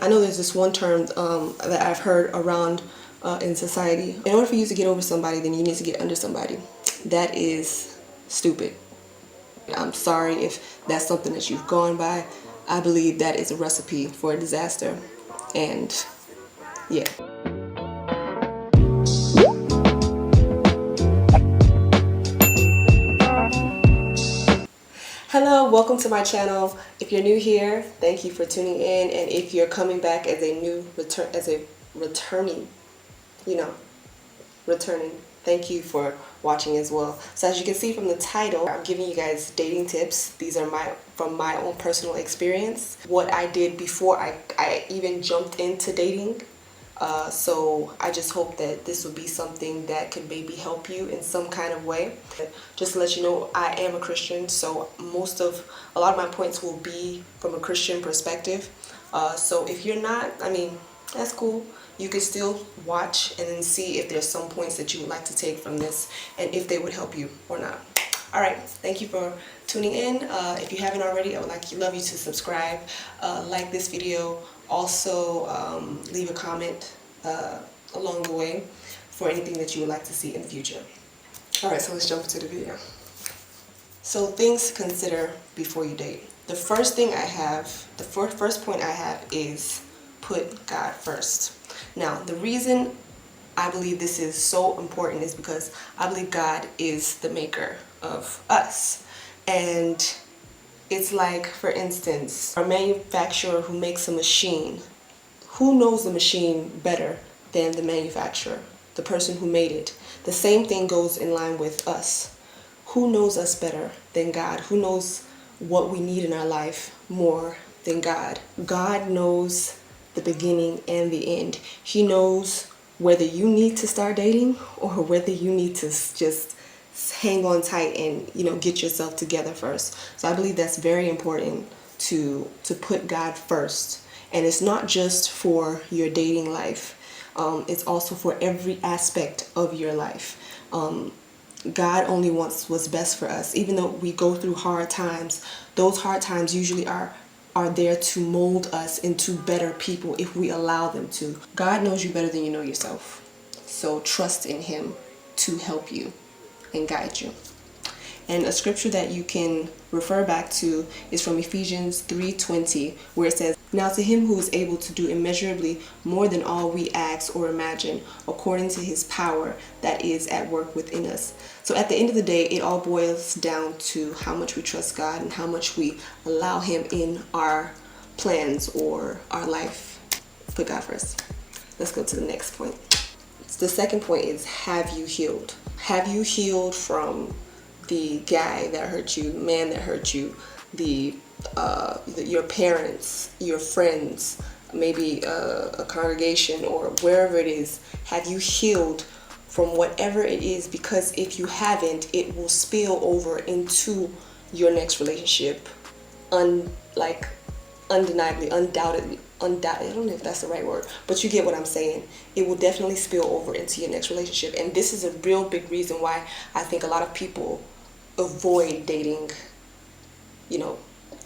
I know there's this one term that I've heard around in society. In order for you to get over somebody, then you need to get under somebody. That is stupid. I'm sorry if that's something that you've gone by. I believe that is a recipe for a disaster. And yeah. Hello, welcome to my channel. If you're new here, thank you for tuning in, and if you're coming back as a returning, thank you for watching as well. So as you can see from the title, I'm giving you guys dating tips. These are from my own personal experience, what I did before I even jumped into dating. So I just hope that this will be something that could maybe help you in some kind of way. Just to let you know, I am a Christian, so a lot of my points will be from a Christian perspective. So if you're not, that's cool. You can still watch and then see if there's some points that you would like to take from this and if they would help you or not. Alright, thank you for tuning in. If you haven't already, I would love you to subscribe, like this video. Also, leave a comment along the way for anything that you would like to see in the future. Alright, so let's jump into the video. So things to consider before you date. The first point I have is put God first. Now, the reason I believe this is so important is because I believe God is the maker of us. And it's like, for instance, a manufacturer who makes a machine. Who knows the machine better than the manufacturer, the person who made it? The same thing goes in line with us. Who knows us better than God? Who knows what we need in our life more than God? God knows the beginning and the end. He knows whether you need to start dating or whether you need to just hang on tight and get yourself together first. So I believe that's very important to put God first. And it's not just for your dating life. It's also for every aspect of your life. God only wants what's best for us. Even though we go through hard times, those hard times usually are there to mold us into better people if we allow them to. God knows you better than you know yourself. So trust in Him to help you and guide you. And a scripture that you can refer back to is from Ephesians 3:20, where it says, "Now to Him who is able to do immeasurably more than all we ask or imagine, according to His power that is at work within us." So at the end of the day, it all boils down to how much we trust God and how much we allow Him in our plans or our life. Put God first. Let's go to the next point. The second point is, have you healed? Have you healed from the guy that hurt you, the man that hurt you, your parents, your friends, maybe a congregation or wherever it is? Have you healed from whatever it is? Because if you haven't, it will spill over into your next relationship. Undeniably, undoubtedly, I don't know if that's the right word, but you get what I'm saying. It will definitely spill over into your next relationship. And this is a real big reason why I think a lot of people avoid dating,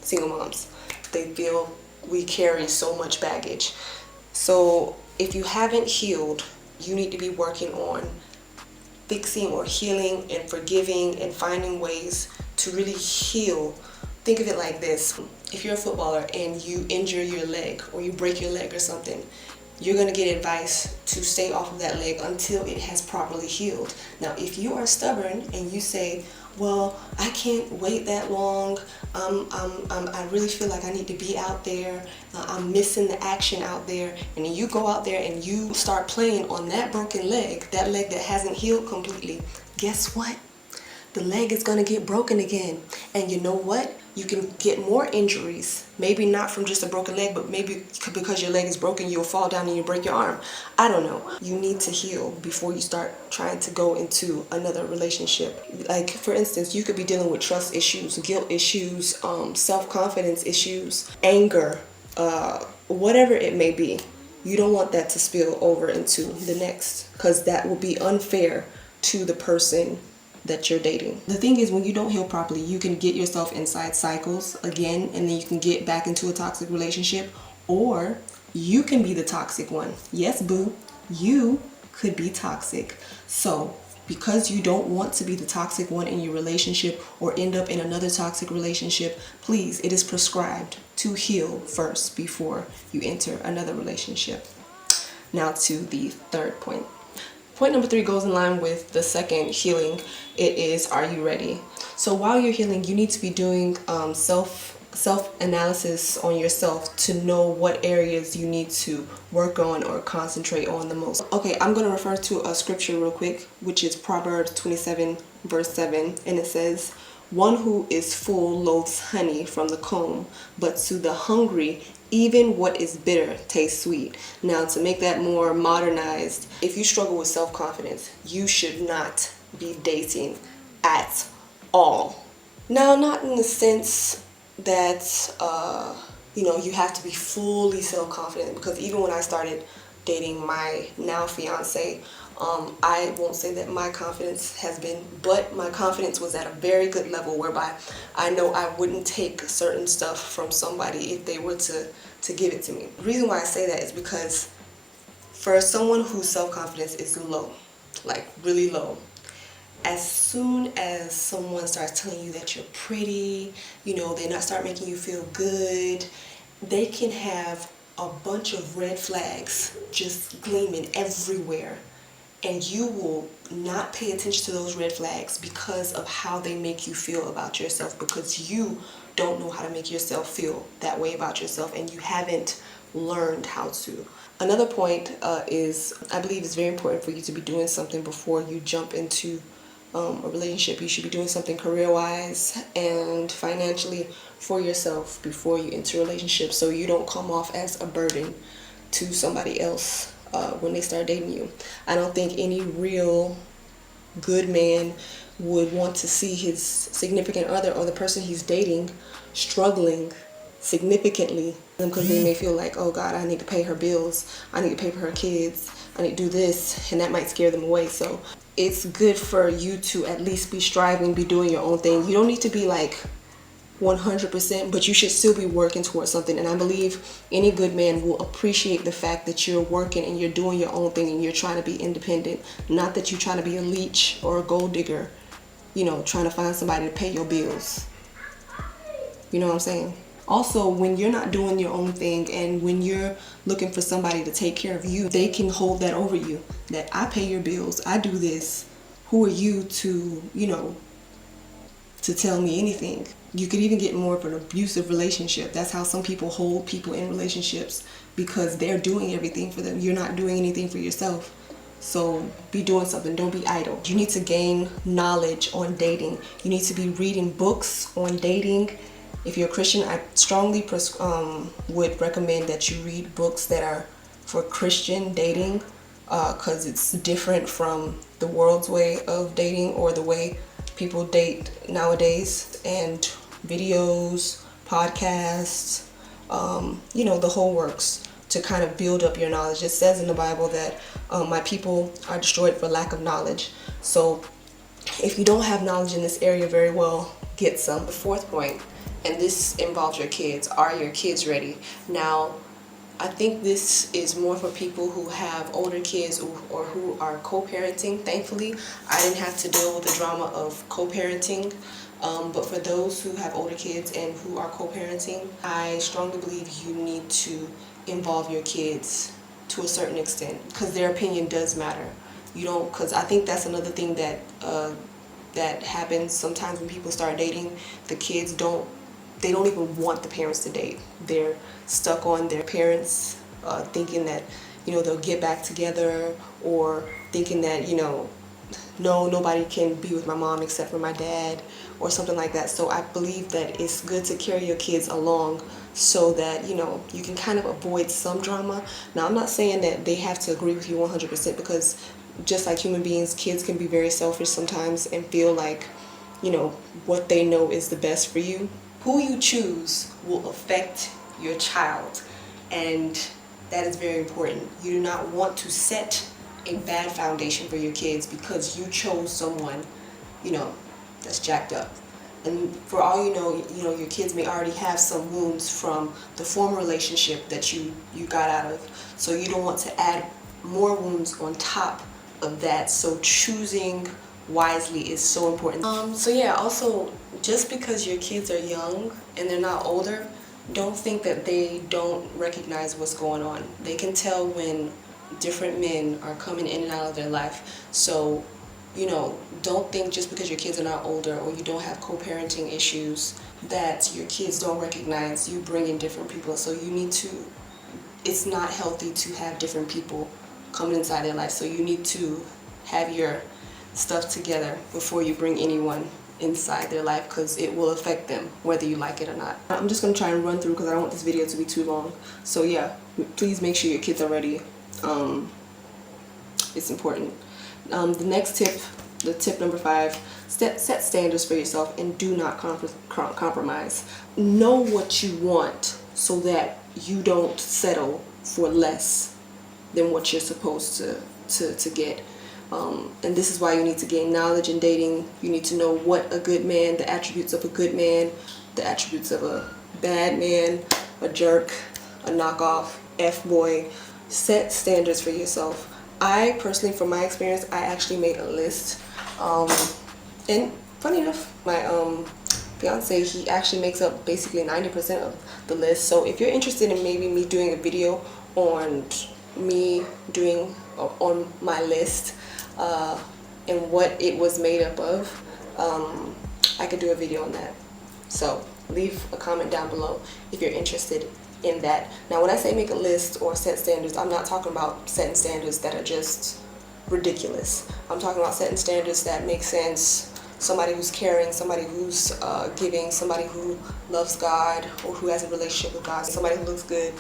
single moms. They feel we carry so much baggage. So if you haven't healed, you need to be working on fixing or healing and forgiving and finding ways to really heal. Think of it like this. If you're a footballer and you injure your leg or you break your leg or something, you're going to get advice to stay off of that leg until it has properly healed. Now, if you are stubborn and you say, well, I can't wait that long, I really feel like I need to be out there, I'm missing the action out there, and then you go out there and you start playing on that broken leg, that leg that hasn't healed completely, guess what? The leg is going to get broken again. And you know what? You can get more injuries. Maybe not from just a broken leg, but maybe because your leg is broken, you'll fall down and you break your arm. I don't know. You need to heal before you start trying to go into another relationship. Like, for instance, you could be dealing with trust issues, guilt issues, self-confidence issues, anger, whatever it may be. You don't want that to spill over into the next, because that will be unfair to the person that you're dating. The thing is, when you don't heal properly, you can get yourself inside cycles again, and then you can get back into a toxic relationship, or You can be the toxic one. Yes, boo, you could be toxic. So because you don't want to be the toxic one in your relationship or end up in another toxic relationship, please, it is prescribed to heal first before you enter another relationship. Now to the third point. Point number 3 goes in line with the second healing. It is, are you ready? So while you're healing, you need to be doing self-analysis on yourself to know what areas you need to work on or concentrate on the most. Okay, I'm going to refer to a scripture real quick, which is Proverbs 27 verse 7, and it says, "One who is full loathes honey from the comb, but to the hungry even what is bitter tastes sweet." Now, to make that more modernized, if you struggle with self-confidence, you should not be dating at all. Now, not in the sense that you have to be fully self-confident, because even when I started dating my now fiance, I won't say that my confidence has been, but my confidence was at a very good level whereby I know I wouldn't take certain stuff from somebody if they were to give it to me. The reason why I say that is because for someone whose self-confidence is low, like really low, as soon as someone starts telling you that you're pretty, they not start making you feel good, they can have a bunch of red flags just gleaming everywhere, and you will not pay attention to those red flags because of how they make you feel about yourself, because you don't know how to make yourself feel that way about yourself, and you haven't learned how to. Another point is, I believe it's very important for you to be doing something before you jump into a relationship. You should be doing something career-wise and financially for yourself before you enter a relationship, so you don't come off as a burden to somebody else when they start dating you. I don't think any real good man would want to see his significant other or the person he's dating struggling significantly, because they may feel like, oh God, I need to pay her bills, I need to pay for her kids, I need to do this, and that might scare them away. So it's good for you to at least be striving, be doing your own thing. You don't need to be like 100%, but you should still be working towards something. And I believe any good man will appreciate the fact that you're working and you're doing your own thing and you're trying to be independent. Not that you're trying to be a leech or a gold digger, trying to find somebody to pay your bills. You know what I'm saying? Also, when you're not doing your own thing and when you're looking for somebody to take care of you, they can hold that over you. That I pay your bills, I do this. Who are you to, to tell me anything? You could even get more of an abusive relationship. That's how some people hold people in relationships, because they're doing everything for them. You're not doing anything for yourself. So be doing something. Don't be idle. You need to gain knowledge on dating. You need to be reading books on dating. If you're a Christian, I strongly would recommend that you read books that are for Christian dating, because it's different from the world's way of dating or the way people date nowadays. And videos, podcasts, the whole works to kind of build up your knowledge. It says in the Bible that my people are destroyed for lack of knowledge. So if you don't have knowledge in this area very well, get some. The fourth point, and this involves your kids. Are your kids ready? Now, I think this is more for people who have older kids or who are co-parenting. Thankfully, I didn't have to deal with the drama of co-parenting. But for those who have older kids and who are co-parenting, I strongly believe you need to involve your kids to a certain extent, because their opinion does matter. Because I think that's another thing that happens sometimes when people start dating. The kids don't even want the parents to date. They're stuck on their parents, thinking that, they'll get back together, or thinking that, no, nobody can be with my mom except for my dad, or something like that. So I believe that it's good to carry your kids along so that, you can kind of avoid some drama. Now, I'm not saying that they have to agree with you 100%, because just like human beings, kids can be very selfish sometimes and feel like, what they know is the best for you. Who you choose will affect your child, and that is very important. You do not want to set a bad foundation for your kids because you chose someone, that's jacked up. And for all you know, your kids may already have some wounds from the former relationship that you got out of. So you don't want to add more wounds on top of that. So choosing wisely is so important. So yeah, also, just because your kids are young and they're not older, don't think that they don't recognize what's going on. They can tell when different men are coming in and out of their life. So don't think just because your kids are not older or you don't have co-parenting issues that your kids don't recognize you bringing different people. So it's not healthy to have different people coming inside their life. So you need to have your stuff together before you bring anyone inside their life, because it will affect them whether you like it or not. I'm just going to try and run through because I don't want this video to be too long. So yeah, please make sure your kids are ready. It's important. The next tip, the tip number 5, set standards for yourself and do not compromise. Know what you want so that you don't settle for less than what you're supposed to get. And this is why you need to gain knowledge in dating. You need to know what a good man, the attributes of a good man, the attributes of a bad man, a jerk, a knockoff, F-boy. Set standards for yourself. I personally, from my experience, I actually made a list. And funny enough, my fiance, he actually makes up basically 90% of the list. So if you're interested in maybe me doing a video on me doing on my list and what it was made up of, I could do a video on that. So leave a comment down below if you're interested in that. Now when I say make a list or set standards, I'm not talking about setting standards that are just ridiculous. I'm talking about setting standards that make sense. Somebody who's caring, somebody who's giving, somebody who loves God or who has a relationship with God, somebody who looks good.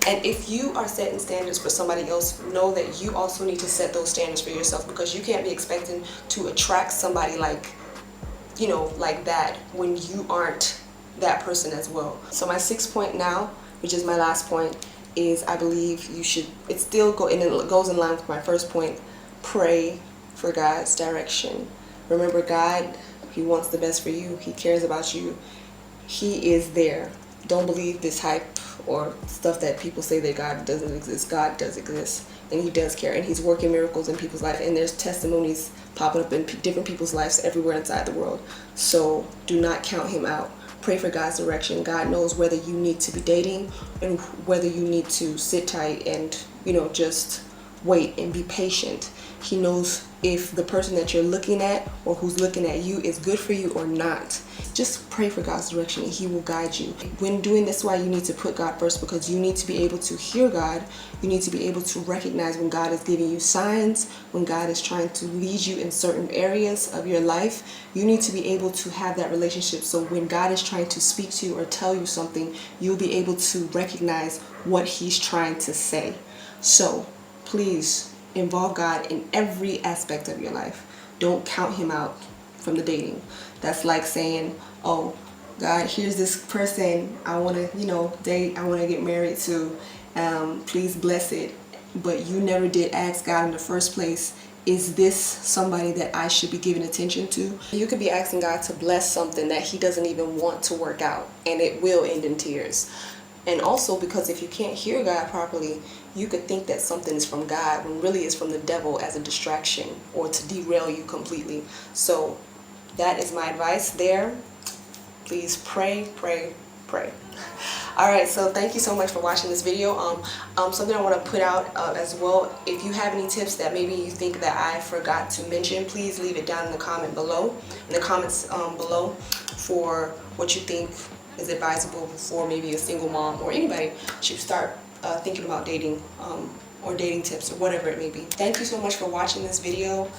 And if you are setting standards for somebody else, know that you also need to set those standards for yourself, because you can't be expecting to attract somebody like that when you aren't that person as well. So my 6th point now, which is my last point, is I believe you should, it goes in line with my first point, pray for God's direction. Remember, God, He wants the best for you. He cares about you. He is there. Don't believe this hype or stuff that people say that God doesn't exist. God does exist, and He does care, and He's working miracles in people's life, and there's testimonies popping up in different people's lives everywhere inside the world. So do not count Him out. Pray for God's direction. God knows whether you need to be dating and whether you need to sit tight and just wait and be patient. He knows if the person that you're looking at or who's looking at you is good for you or not. Just pray for God's direction and He will guide you. When doing this, why you need to put God first, because you need to be able to hear God. You need to be able to recognize when God is giving you signs, when God is trying to lead you in certain areas of your life. You need to be able to have that relationship, so when God is trying to speak to you or tell you something, you'll be able to recognize what He's trying to say. So please involve God in every aspect of your life. Don't count Him out from the dating. That's like saying, oh, God, here's this person I want to, date, I want to get married to. Please bless it. But you never did ask God in the first place, is this somebody that I should be giving attention to? You could be asking God to bless something that He doesn't even want to work out, and it will end in tears. And also, because if you can't hear God properly, you could think that something is from God when really it's from the devil as a distraction or to derail you completely. So that is my advice there. Please pray, pray, pray. Alright, so thank you so much for watching this video. Something I want to put out as well, if you have any tips that maybe you think that I forgot to mention, please leave it down in the comments below for what you think is advisable for maybe a single mom or anybody should start thinking about dating or dating tips or whatever it may be. Thank you so much for watching this video.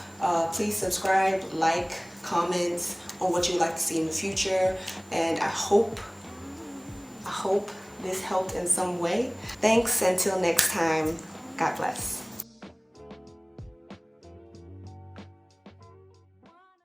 Please subscribe, like, comment on what you would like to see in the future, and I hope this helped in some way. Thanks, until next time, God bless.